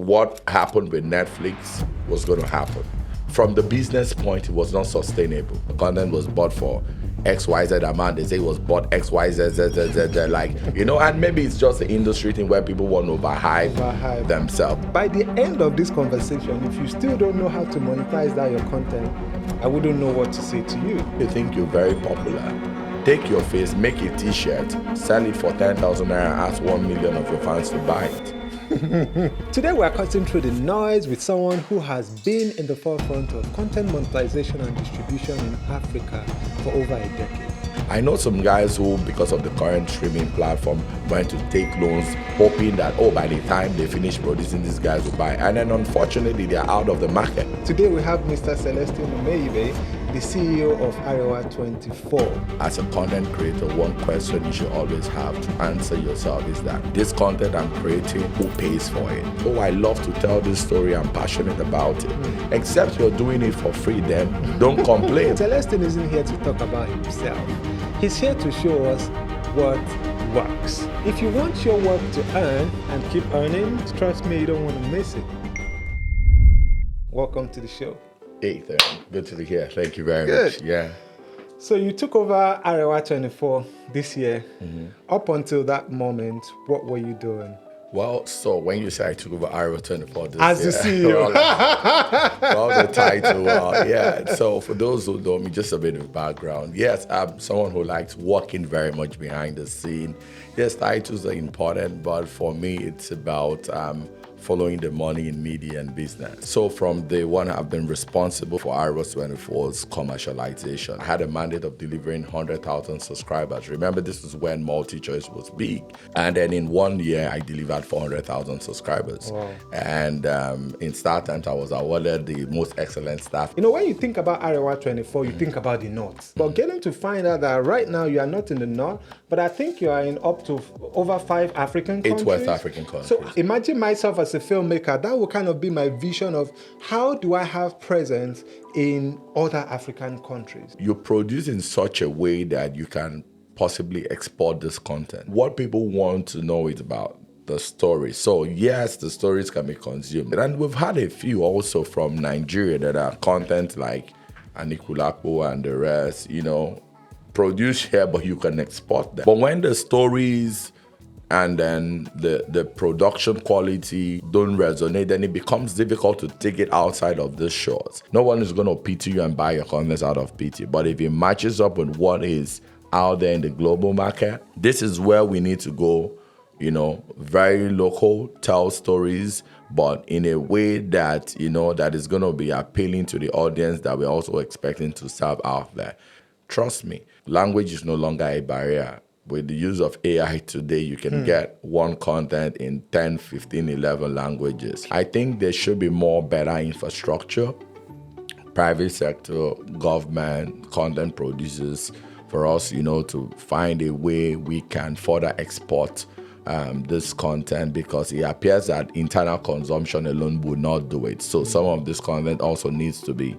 what happened with Netflix was going to happen. From the business point, it was not sustainable. The content was bought for XYZ amount. They say it was bought XYZ, like, and maybe it's just the industry thing where people want to overhype themselves. By the end of this conversation, if you still don't know how to monetize that your content, I wouldn't know what to say to you. You think you're very popular, take your face, make a t-shirt, sell it for 10,000 naira, and ask 1 million of your fans to buy it. Today we're cutting through the noise with someone who has been in the forefront of content monetization and distribution in Africa for over a decade. I know some guys who, because of the current streaming platform, went to take loans hoping that, by the time they finish producing, these guys will buy. And then unfortunately, they're out of the market. Today we have Mr. Celestine Umeibe, the CEO of Arewa 24. As a content creator, one question you should always have to answer yourself is that this content I'm creating, who pays for it? Oh, I love to tell this story, I'm passionate about it. Except you're doing it for free, then don't complain. Celestine isn't here to talk about himself. He's here to show us what works. If you want your work to earn and keep earning, trust me, you don't want to miss it. Welcome to the show. Hey, good to be here. Thank you very much. Yeah. So you took over Arewa 24 this year. Up until that moment, what were you doing? Well, so when you say I took over Arewa 24 this As the CEO. well, the title, yeah. So for those who know me, just a bit of background. Yes, I'm someone who likes working very much behind the scene. Yes, titles are important, but for me, it's about following the money in media and business. So from day one, I've been responsible for Arewa 24's commercialization. I had a mandate of delivering 100,000 subscribers. Remember, this is when multi-choice was big. And then in 1 year, I delivered 400,000 subscribers. Wow. And in Star Times, I was awarded the most excellent staff. When you think about Arewa 24, you think about the North. But getting to find out that right now you are not in the North, but I think you are in up to over 5 African countries. 8 West African countries. So imagine myself as a filmmaker, that would kind of be my vision of how do I have presence in other African countries. You produce in such a way that you can possibly export this content. What people want to know is about the story. So yes, the stories can be consumed. And we've had a few also from Nigeria that are content like Anikulapo and the rest, produced here, but you can export them. But when the stories and then the production quality don't resonate, then it becomes difficult to take it outside of this shores. No one is going to pity you and buy your content out of pity. But if it matches up with what is out there in the global market, this is where we need to go, very local, tell stories, but in a way that, that is going to be appealing to the audience that we're also expecting to serve out there. Trust me, language is no longer a barrier. With the use of AI today, you can get one content in 10, 15, 11 languages. I think there should be more better infrastructure, private sector, government, content producers, for us, to find a way we can further export this content, because it appears that internal consumption alone would not do it. So some of this content also needs to be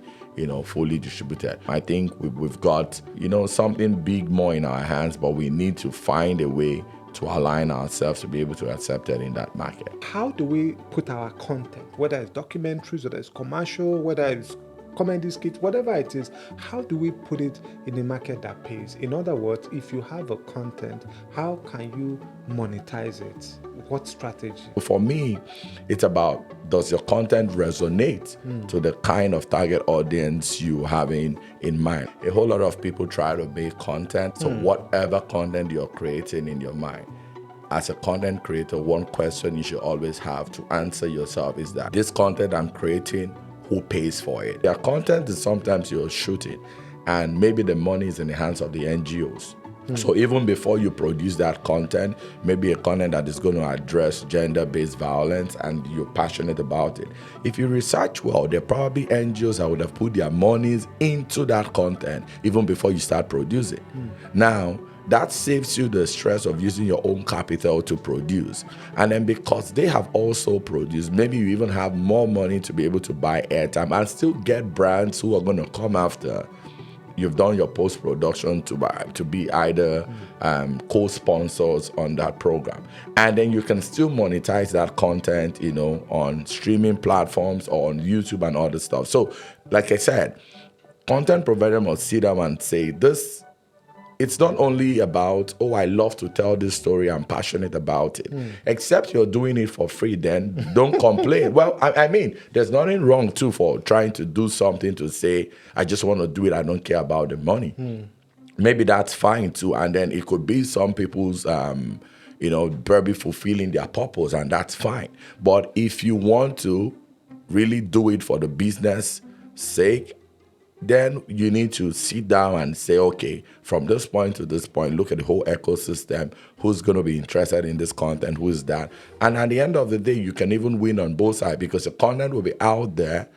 fully distributed. I think we've got, something big more in our hands, but we need to find a way to align ourselves to be able to accept it in that market. How do we put our content, whether it's documentaries, whether it's commercial, whether it's comedy skits, whatever it is, how do we put it in a market that pays? In other words, if you have a content, how can you monetize it? What strategy? For me, it's about, does your content resonate to the kind of target audience you have in mind? A whole lot of people try to make content, so whatever content you're creating in your mind, as a content creator, one question you should always have to answer yourself is that this content I'm creating, who pays for it? Their content is sometimes you're shooting, and maybe the money is in the hands of the NGOs. So even before you produce that content, maybe a content that is going to address gender-based violence and you're passionate about it, if you research well, there are probably NGOs that would have put their monies into that content even before you start producing. Now, that saves you the stress of using your own capital to produce. And then because they have also produced, maybe you even have more money to be able to buy airtime and still get brands who are going to come after you've done your post-production to be either co-sponsors on that program. And then you can still monetize that content, on streaming platforms or on YouTube and other stuff. So, like I said, content provider must sit down and say, this, it's not only about, oh, I love to tell this story, I'm passionate about it. Except you're doing it for free, then don't complain. Well, I mean, there's nothing wrong too for trying to do something to say, I just want to do it, I don't care about the money. Maybe that's fine too. And then it could be some people's, probably fulfilling their purpose, and that's fine. But if you want to really do it for the business sake, then you need to sit down and say, okay, from this point to this point, look at the whole ecosystem, who's going to be interested in this content, who's that. And at the end of the day, you can even win on both sides, because the content will be out there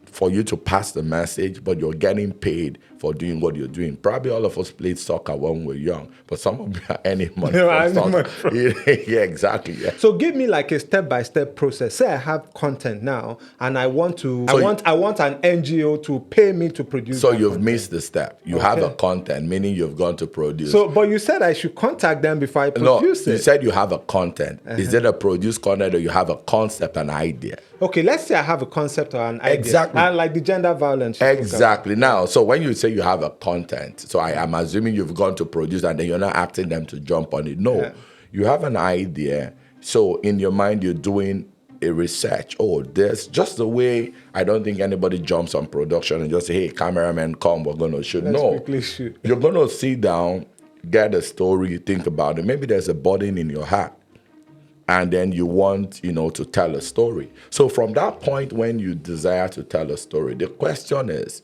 for you to pass the message, but you're getting paid for doing what you're doing. Probably all of us played soccer when we were young, but some of you are earning money from soccer. Yeah, exactly. Yeah. So give me like a step-by-step process. Say I have content now, and I want an NGO to pay me to produce. So you've missed the step. You have a content, meaning you've gone to produce. So, but you said I should contact them before I produce it. You said you have a content. Is it a produced content, or you have a concept, an idea? Okay, let's say I have a concept or an idea. Exactly. And like the gender violence. Exactly. Now, so when you say you have a content, so I am assuming you've gone to produce and then you're not asking them to jump on it. No, you have an idea. So in your mind, you're doing a research. Oh, there's just the way I don't think anybody jumps on production and just say, hey, cameraman, come, we're going to shoot. Let's quickly shoot. You're going to sit down, get a story, think about it. Maybe there's a burden in your heart, and then you want, to tell a story. So from that point, when you desire to tell a story, the question is,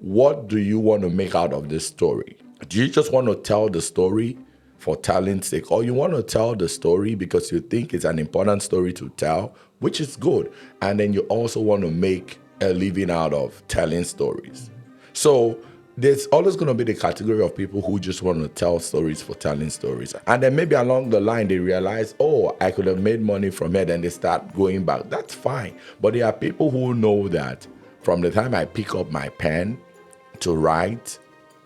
what do you want to make out of this story? Do you just want to tell the story for telling's sake, or you want to tell the story because you think it's an important story to tell, which is good, and then you also want to make a living out of telling stories? So there's always going to be the category of people who just want to tell stories for telling stories. And then maybe along the line, they realize, oh, I could have made money from it, and they start going back. That's fine. But there are people who know that from the time I pick up my pen to write,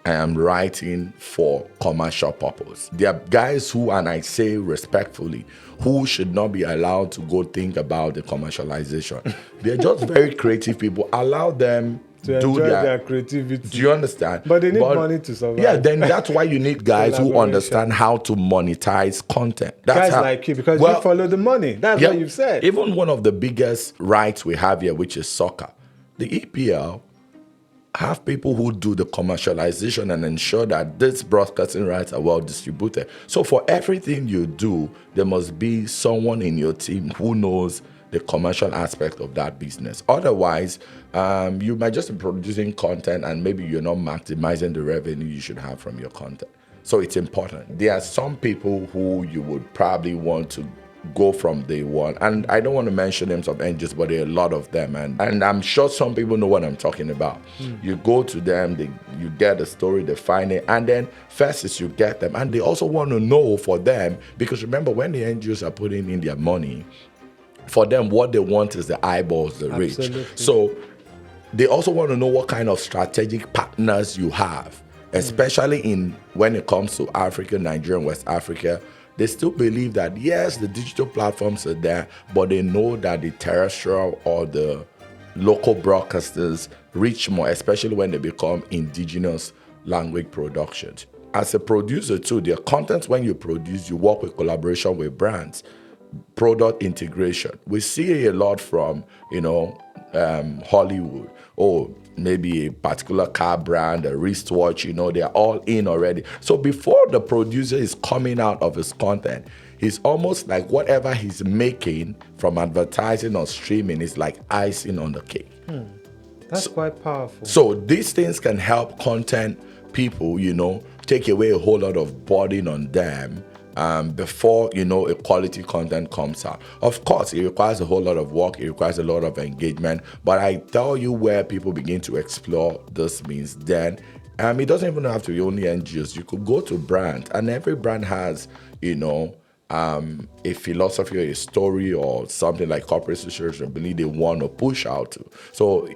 I am writing for commercial purpose. There are guys who, and I say respectfully, who should not be allowed to go think about the commercialization. They're just very creative people. Allow them to do enjoy their creativity. Do you understand? But they need money to survive. Yeah, then that's why you need guys who understand how to monetize content. That's guys like you, because you follow the money. That's what you've said. Even one of the biggest rights we have here, which is soccer, the EPL have people who do the commercialization and ensure that these broadcasting rights are well distributed. So for everything you do, there must be someone in your team who knows the commercial aspect of that business. Otherwise, you might just be producing content and maybe you're not maximizing the revenue you should have from your content. So it's important. There are some people who you would probably want to go from day one. And I don't want to mention names of angels, but there are a lot of them. And I'm sure some people know what I'm talking about. You go to them, you get a story, they find it, and then first is you get them. And they also want to know for them, because remember, when the angels are putting in their money, for them, what they want is the eyeballs, the reach. So they also want to know what kind of strategic partners you have, especially when it comes to Africa, Nigeria, and West Africa. They still believe that, yes, the digital platforms are there, but they know that the terrestrial or the local broadcasters reach more, especially when they become indigenous language productions. As a producer too, their content, when you produce, you work with collaboration with brands, product integration. We see a lot from, Hollywood, or maybe a particular car brand, a wristwatch, they're all in already. So before the producer is coming out of his content, he's almost like whatever he's making from advertising or streaming is like icing on the cake. That's quite powerful. So these things can help content people, take away a whole lot of burden on them before, a quality content comes out. Of course, it requires a whole lot of work. It requires a lot of engagement. But I tell you, where people begin to explore this means, then it doesn't even have to be only NGOs. You could go to brands, and every brand has, a philosophy or a story or something like corporate social responsibility they want to push out to. So,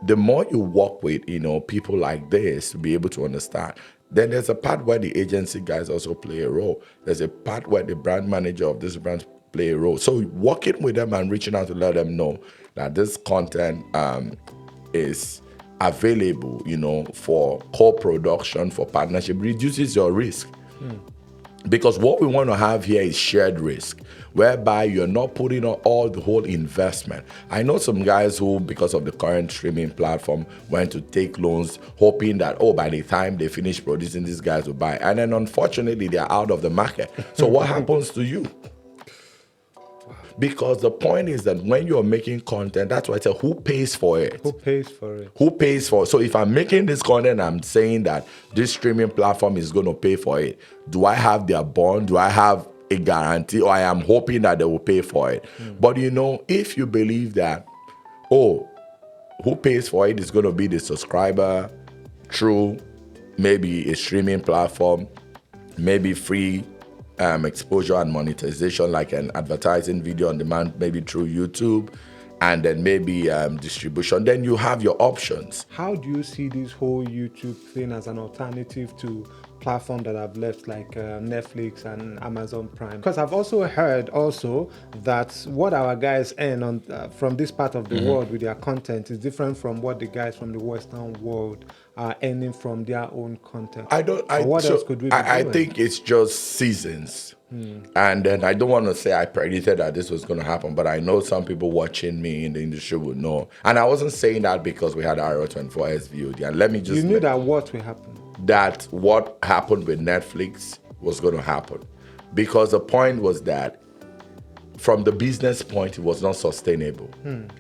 the more you work with, people like this to be able to understand, then there's a part where the agency guys also play a role. There's a part where the brand manager of this brand play a role. So working with them and reaching out to let them know that this content is available, for co-production, for partnership, reduces your risk. Because what we want to have here is shared risk, whereby you're not putting on all the whole investment. I know some guys who, because of the current streaming platform, went to take loans, hoping that, by the time they finish producing, these guys will buy. And then unfortunately, they're out of the market. So what happens to you? Because the point is that when you're making content, that's why I say, who pays for it? Who pays for it? Who pays for it? So if I'm making this content, I'm saying that this streaming platform is going to pay for it. Do I have their bond? Do I have a guarantee? Or I am hoping that they will pay for it? But if you believe that, who pays for it is going to be the subscriber through maybe a streaming platform, maybe free exposure and monetization, like an advertising video on demand, maybe through YouTube, and then maybe distribution, then you have your options. How do you see this whole YouTube thing as an alternative to platforms that have left, like Netflix and Amazon Prime? Because I've also heard that what our guys earn on from this part of the world with their content is different from what the guys from the Western world are earning from their own content. What else could we be doing? I think it's just seasons. And then I don't want to say I predicted that this was going to happen, but I know some people watching me in the industry would know. And I wasn't saying that because we had Arewa 24 SVOD. And let me just... You knew that what will happen? That what happened with Netflix was going to happen. Because the point was that from the business point, it was not sustainable.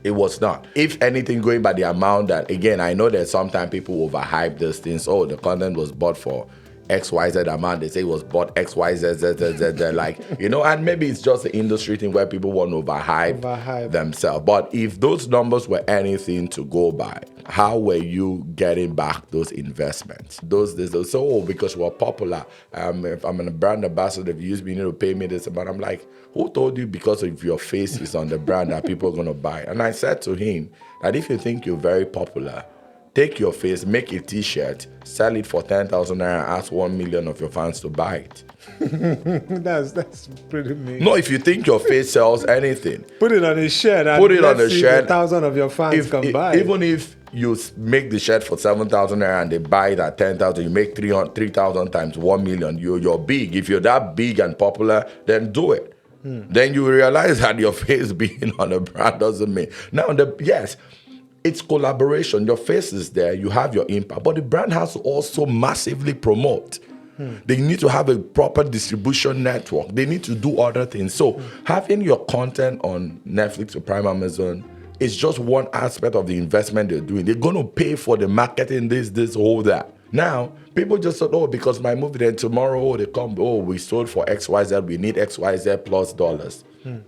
It was not. If anything, going by the amount that, again, I know that sometimes people overhype these things. The content was bought for XYZ amount. They say it was bought XYZ, like, and maybe it's just the industry thing where people want to overhype themselves. But if those numbers were anything to go by, how were you getting back those investments? Those so because we're popular, if I'm a brand ambassador, if you use me, you need to pay me this amount. I'm like, who told you because of your face is on the brand that people are going to buy? And I said to him that if you think you're very popular, take your face, make a t-shirt, sell it for 10,000 naira, and ask 1 million of your fans to buy it. That's pretty mean. No, if you think your face sells anything, put it on a shirt and put it on a shirt. 1,000 of your fans can buy it. Even if you make the shirt for 7,000 naira and they buy it at 10,000, you make 3,000 times 1 million. You're big. If you're that big and popular, then do it. Then you realize that your face being on a brand doesn't mean. Now, yes, it's collaboration. Your face is there. You have your impact. But the brand has to also massively promote. They need to have a proper distribution network. They need to do other things. So having your content on Netflix or Prime, Amazon is just one aspect of the investment they're doing. They're going to pay for the marketing, this, all that. Now, people just thought, because my movie, then tomorrow they come, we sold for XYZ, we need XYZ plus dollars. And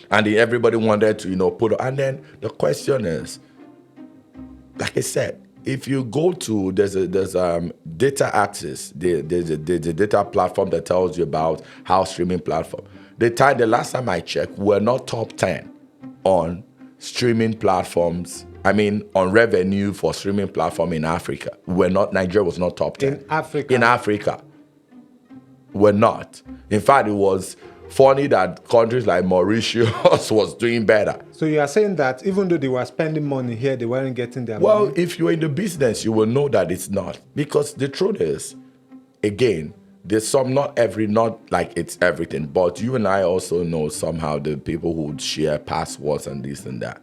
then everybody wanted to, put, and then the question is, like I said, if you go to, there's data access, there's a data platform that tells you about how streaming platform. The last time I checked, we're not top 10 on streaming platforms. I mean, on revenue for streaming platform in Africa. Nigeria was not top 10. In Africa. We're not. In fact, it was funny that countries like Mauritius was doing better. So you are saying that even though they were spending money here, they weren't getting their money? Well, if you're in the business, you will know that it's not. Because the truth is, again, there's not like it's everything. But you and I also know somehow the people who would share passwords and this and that.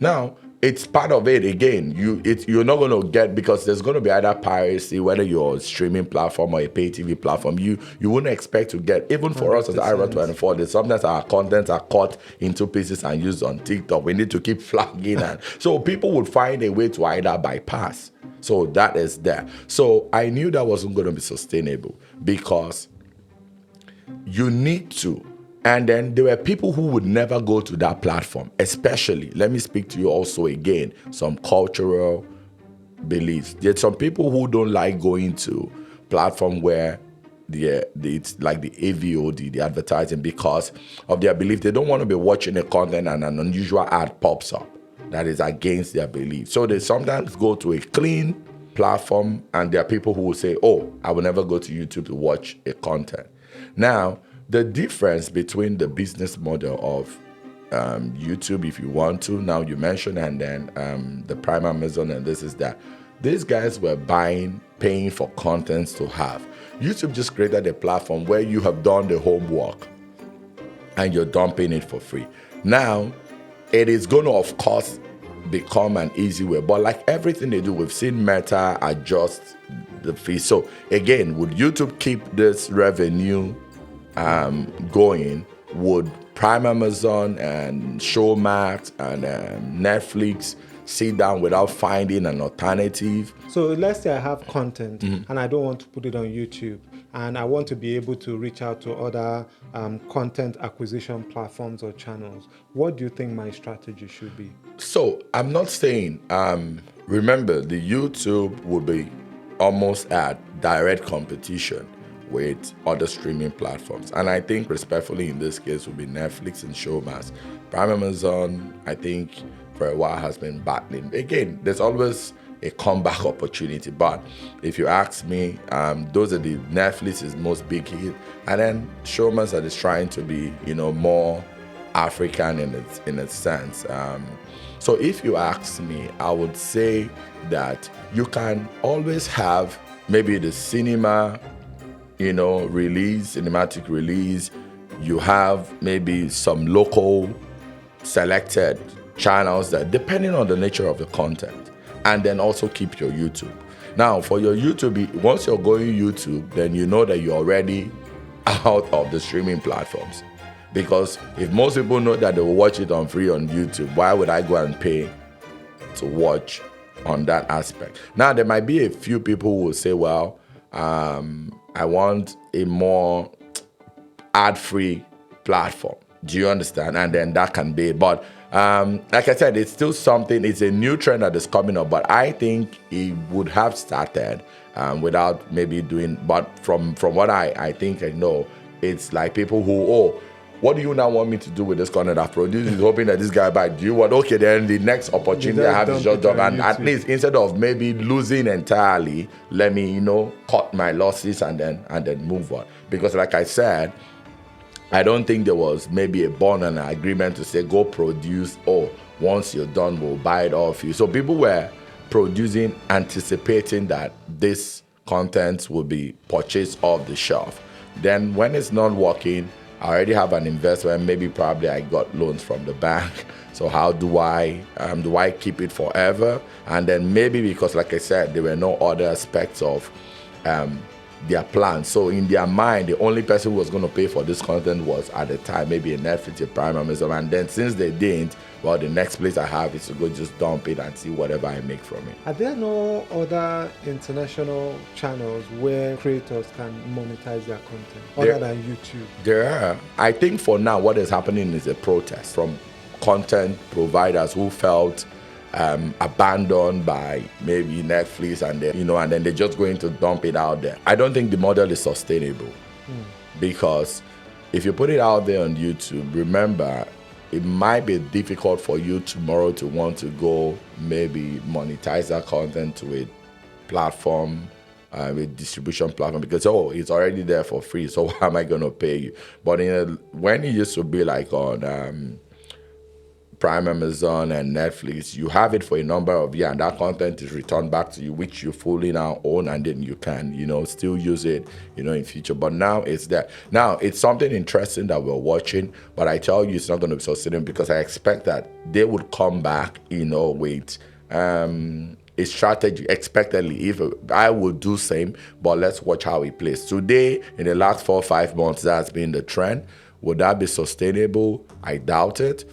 Now, it's part of it. Again, you're not going to get, because there's going to be either piracy, whether you're a streaming platform or a pay TV platform. You wouldn't expect to get, even for 100%. Us as Arewa 24, sometimes our contents are cut into pieces and used on TikTok. We need to keep flagging. And so people would find a way to either bypass. So that is there. So I knew that wasn't going to be sustainable, because you need to. And then there were people who would never go to that platform, especially, let me speak to you also again, some cultural beliefs. There's some people who don't like going to platform where it's like the AVOD, the advertising, because of their belief. They don't want to be watching a content and an unusual ad pops up. that is against their belief. So they sometimes go to a clean platform, and there are people who will say, oh, I will never go to YouTube to watch a content. Now, the difference between the business model of YouTube, if you want to, now you mentioned, and then the Prime Amazon, and this is that. These guys were paying for contents to have. YouTube just created a platform where you have done the homework and you're dumping it for free. Now, it is going to, of course, become an easy way. But like everything they do, we've seen Meta adjust the fee. So again, would YouTube keep this revenue going? Would Prime Amazon and Showmax and Netflix sit down without finding an alternative? So let's say I have content and I don't want to put it on YouTube, and I want to be able to reach out to other content acquisition platforms or channels. What do you think my strategy should be? So I'm not saying, remember, the YouTube will be almost at direct competition with other streaming platforms. And I think respectfully in this case will be Netflix and Showmax. Prime Amazon, I think for a while has been battling. Again, there's always a comeback opportunity. But if you ask me, those are the Netflix's most big hit. And then Showmax that is trying to be, more African in its sense. So if you ask me, I would say that you can always have maybe the cinematic release. You have maybe some local selected channels that, depending on the nature of the content, and then also keep your YouTube. Now, for your YouTube, once you're going YouTube, then you know that you're already out of the streaming platforms. Because if most people know that they will watch it on free on YouTube, why would I go and pay to watch on that aspect? Now, there might be a few people who will say, well, I want a more ad-free platform. Do you understand? And then that can be it. But like I said, it's still something, it's a new trend that is coming up, but I think it would have started without maybe doing, but from what I think I know, it's like people who, what do you now want me to do with this content I've produced? Is hoping that this guy buy. Do you want? Okay, then the next opportunity I have is just dump. And at least instead of maybe losing entirely, let me, cut my losses and then move on. Because like I said, I don't think there was maybe a bond and an agreement to say, go produce, once you're done, we'll buy it off you. So people were producing, anticipating that this content will be purchased off the shelf. Then when it's not working, I already have an investment, maybe probably I got loans from the bank. So how do I keep it forever? And then maybe because, like I said, there were no other aspects of their plan. So in their mind, the only person who was going to pay for this content was at the time maybe a Netflix, a Prime Amazon. And then since they didn't, well, the next place I have is to go just dump it and see whatever I make from it. Are there no other international channels where creators can monetize their content other than YouTube? There are. I think for now, what is happening is a protest from content providers who felt abandoned by maybe Netflix, and then they're just going to dump it out there. I don't think the model is sustainable because if you put it out there on YouTube, remember, it might be difficult for you tomorrow to want to go maybe monetize that content to a platform, a distribution platform, because it's already there for free, so why am I going to pay you? But when it used to be like on Prime Amazon and Netflix, you have it for a number of years, and that content is returned back to you, which you fully now own, and then you can, still use it, in future. But now it's there. Now it's something interesting that we're watching, but I tell you, it's not going to be sustainable because I expect that they would come back, with a strategy expectedly. If I would do same, but let's watch how it plays. Today, in the last 4 or 5 months, that's been the trend. Would that be sustainable? I doubt it.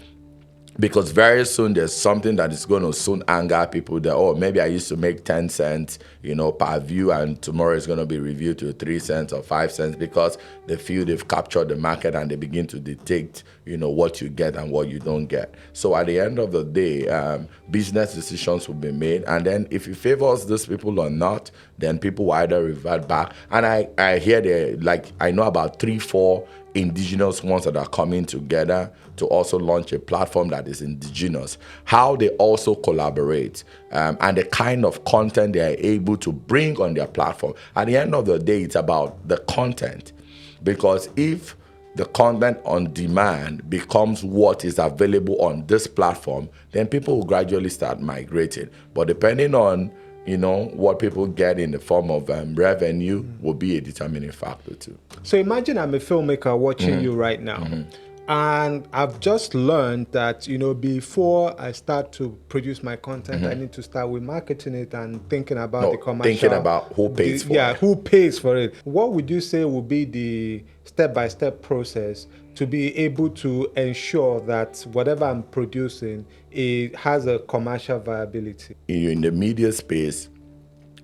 Because very soon there's something that is going to soon anger people that, maybe I used to make 10 cents, per view, and tomorrow it's going to be reviewed to 3 cents or 5 cents because they feel they've captured the market and they begin to dictate, what you get and what you don't get. So at the end of the day, business decisions will be made. And then if it favors these people or not, then people will either revert back. And I hear I know about 3-4 indigenous ones that are coming together to also launch a platform that is indigenous, how they also collaborate, and the kind of content they are able to bring on their platform. At the end of the day, it's about the content. Because if the content on demand becomes what is available on this platform, then people will gradually start migrating. But depending on what people get in the form of revenue will be a determining factor too. So imagine I'm a filmmaker watching you right now. And I've just learned that, before I start to produce my content, I need to start with marketing it and thinking about the commercial. Thinking about who pays for it. Yeah, who pays for it. What would you say would be the step-by-step process to be able to ensure that whatever I'm producing, it has a commercial viability? You're in the media space,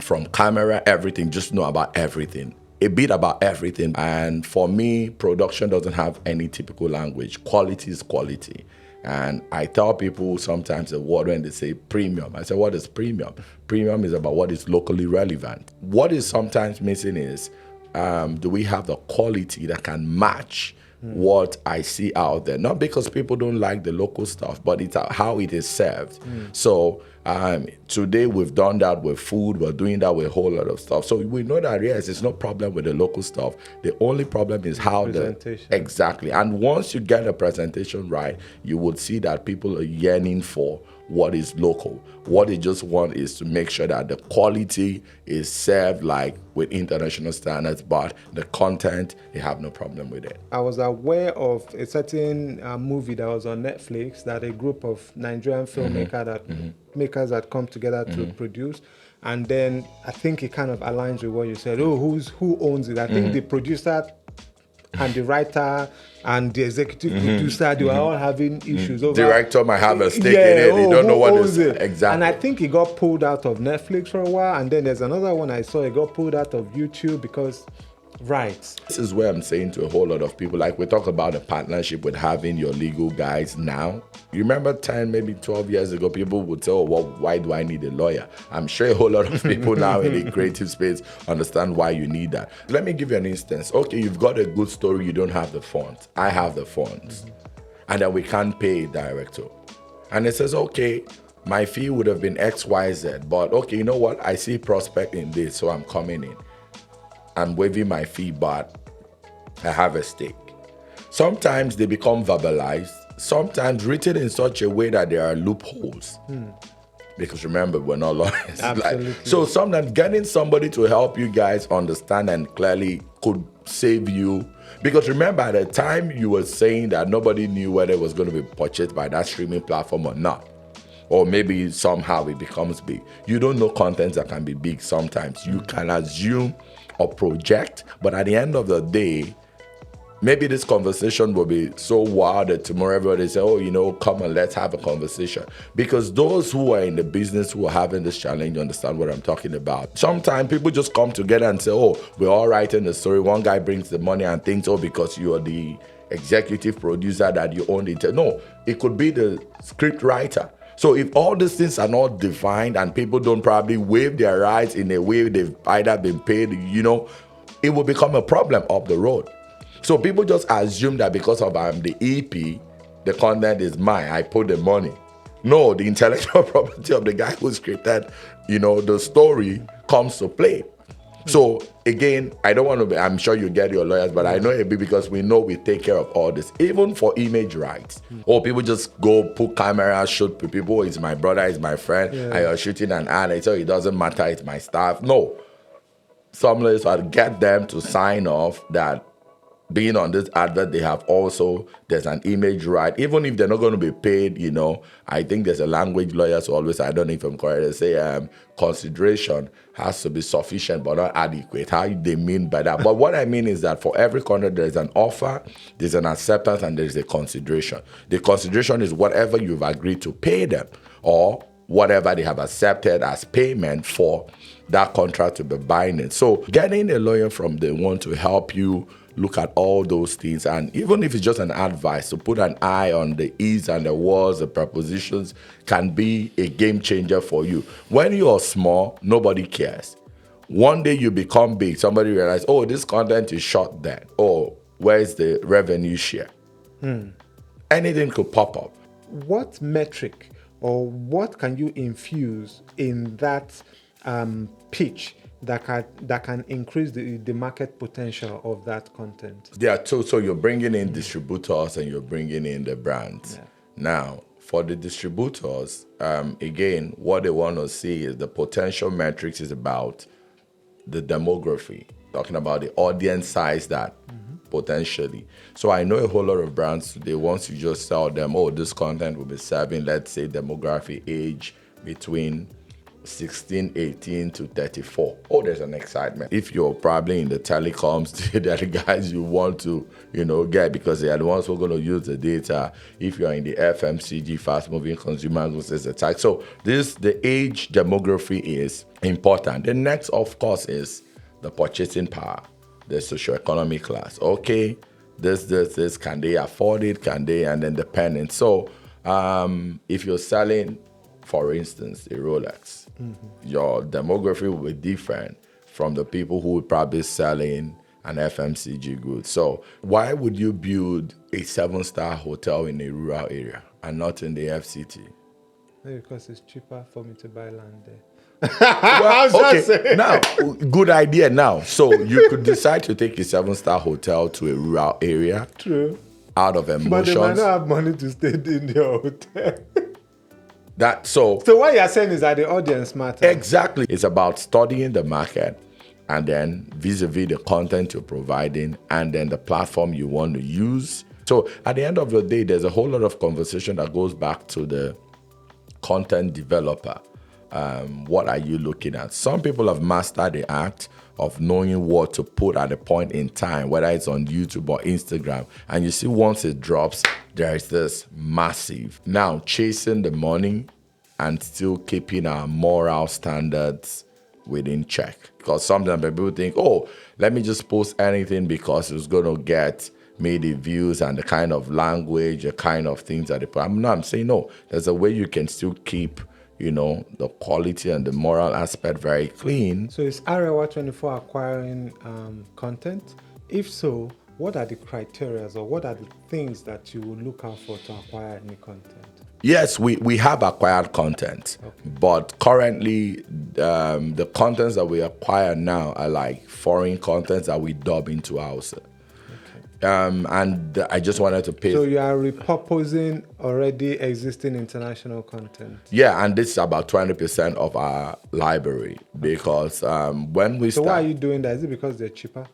from camera, everything, just know about everything. A bit about everything. And for me, production doesn't have any typical language. Quality is quality. And I tell people sometimes the word when they say premium. I say, what is premium? Premium is about what is locally relevant. What is sometimes missing is, do we have the quality that can match what I see out there? Not because people don't like the local stuff, but it's how it is served. So today we've done that with food, we're doing that with a whole lot of stuff. So we know that yes, it's no problem with the local stuff. The only problem is how exactly. And once you get the presentation right, you would see that people are yearning for what is local. What they just want is to make sure that the quality is served like with international standards, but the content, they have no problem with it. I was aware of a certain movie that was on Netflix that a group of Nigerian makers had come together to produce. And then I think it kind of aligns with what you said. Oh, who owns it? I think the producer and the writer and the executive producer, they were all having issues over. Director might have a stake in it. They don't know what is it. Exactly. And I think it got pulled out of Netflix for a while. And then there's another one I saw, it got pulled out of YouTube because this is where I'm saying to a whole lot of people, like we talk about a partnership with having your legal guys now. You remember 10, maybe 12 years ago, people would say, oh, well, why do I need a lawyer? I'm sure a whole lot of people now in the creative space understand why you need that. Let me give you an instance. Okay, you've got a good story, you don't have the funds. I have the funds. And then we can't pay a director. And it says, okay, my fee would have been X, Y, Z, but okay, you know what? I see prospect in this, so I'm coming in. I'm waiving my fee, but I have a stake. Sometimes they become verbalized, sometimes written in such a way that there are loopholes. Because remember, we're not lawyers. Absolutely. So sometimes getting somebody to help you guys understand and clearly could save you. Because remember, at the time you were saying that nobody knew whether it was going to be purchased by that streaming platform or not. Or maybe somehow it becomes big. You don't know contents that can be big sometimes. You can assume or project, but at the end of the day, maybe this conversation will be so wild that tomorrow everybody say, oh, come and let's have a conversation. Because those who are in the business who are having this challenge understand what I'm talking about. Sometimes people just come together and say, oh, we're all writing the story. One guy brings the money and thinks, oh, because you are the executive producer that you own it. No, it could be the script writer. So if all these things are not defined and people don't probably waive their rights in a way they've either been paid, it will become a problem up the road. So people just assume that because of I'm the EP, the content is mine, I put the money. No, the intellectual property of the guy who scripted, the story comes to play. So again, I don't want to be, I'm sure you get your lawyers, but I know it be because we know we take care of all this, even for image rights. Or people just go put camera, shoot people, it's my brother, it's my friend, and you're shooting an ad, so it doesn't matter, it's my staff. No. Some lawyers will get them to sign off that being on this advert, there's an image right. Even if they're not going to be paid, I think there's a language lawyer who always, I don't know if I'm correct, they say consideration has to be sufficient but not adequate. How they mean by that? But what I mean is that for every contract, there's an offer, there's an acceptance, and there's a consideration. The consideration is whatever you've agreed to pay them or whatever they have accepted as payment for that contract to be binding. So getting a lawyer from the one to help you look at all those things, and even if it's just an advice to put an eye on the is and the was, the prepositions, can be a game changer for you. When you are small, nobody cares. One day you become big, somebody realizes, oh, this content is short then. Oh, Where's the revenue share? Anything could pop up. What metric or what can you infuse in that pitch that can increase the market potential of that content? There are two. So you're bringing in distributors and you're bringing in the brands. Yeah. Now, for the distributors, again, what they want to see is the potential metrics is about the demography, talking about the audience size that potentially. So I know a whole lot of brands today, once you just tell them, oh, this content will be serving, let's say, demography age between 16, 18 to 34. Oh, there's an excitement. If you're probably in the telecoms, they're the guys you want to, get because they are the ones who are going to use the data. If you're in the FMCG, fast-moving consumer goods, there's a tag. So the age demography is important. The next, of course, is the purchasing power, the socioeconomic class. Okay, this, can they afford it? Can they? And then dependent. So if you're selling, for instance, a Rolex, your demography will be different from the people who would probably selling an FMCG good. So why would you build a 7-star hotel in a rural area and not in the FCT? Maybe because it's cheaper for me to buy land there. Well, okay, now, good idea now. So you could decide to take a 7-star hotel to a rural area. True. Out of But emotions. they might not have money to stay in their hotel. So what you're saying is that the audience matters. Exactly. It's about studying the market and then vis-a-vis the content you're providing and then the platform you want to use. So at the end of the day, there's a whole lot of conversation that goes back to the content developer. What are you looking at? Some people have mastered the art of knowing what to put at a point in time, whether it's on YouTube or Instagram. And you see, once it drops, there is this massive. Now, chasing the money and still keeping our moral standards within check. Because sometimes people think, oh, let me just post anything because it's going to get me the views and the kind of language, the kind of things that they put. I'm saying no. There's a way you can still keep the quality and the moral aspect very clean. So is Arewa 24 acquiring content? If so, what are the criteria or what are the things that you will look out for to acquire any content? Yes, we have acquired content, but currently the contents that we acquire now are like foreign contents that we dub into Hausa. And I just wanted to pay. So you are repurposing already existing international content? Yeah, and this is about 20% of our library because when we start. So why are you doing that? Is it because they're cheaper?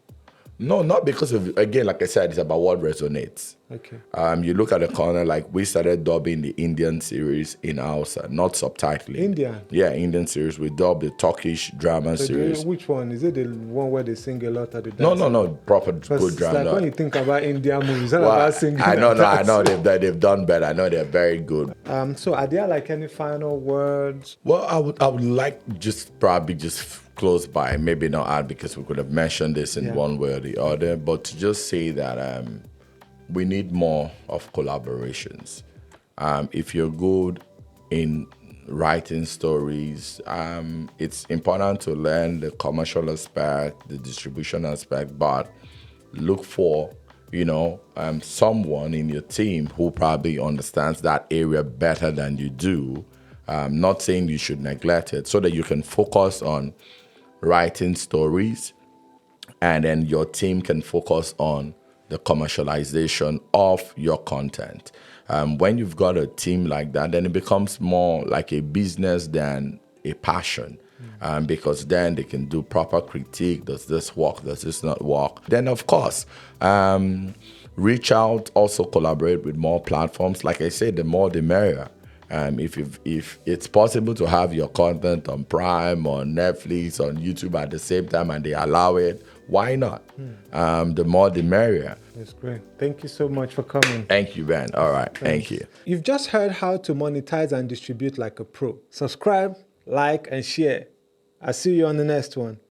No, not because of, again, like I said, it's about what resonates. Okay. You look at the corner, like we started dubbing the Indian series in Hausa, not subtitling. Indian? Yeah, Indian series. We dubbed the Turkish drama series. Which one? Is it the one where they sing a lot at the dance? No, proper good drama. Like when you think about Indian movies, it's not about singing. I know they've done better. I know they're very good. So are there like any final words? Well, I would like probably close by, maybe not add because we could have mentioned this in one way or the other, but to just say that we need more of collaborations. If you're good in writing stories, it's important to learn the commercial aspect, the distribution aspect, but look for someone in your team who probably understands that area better than you do. Not saying you should neglect it, so that you can focus on writing stories and then your team can focus on the commercialization of your content. When you've got a team like that, then it becomes more like a business than a passion. Because then they can do proper critique. Does this work? Does this not work? Then, of course, reach out, also collaborate with more platforms. Like I said, the more the merrier. If it's possible to have your content on Prime, on Netflix, on YouTube at the same time and they allow it, why not? The more the merrier. That's great. Thank you so much for coming. Thank you, Ben. All right. Thank you. You've just heard how to monetize and distribute like a pro. Subscribe, like, and share. I'll see you on the next one.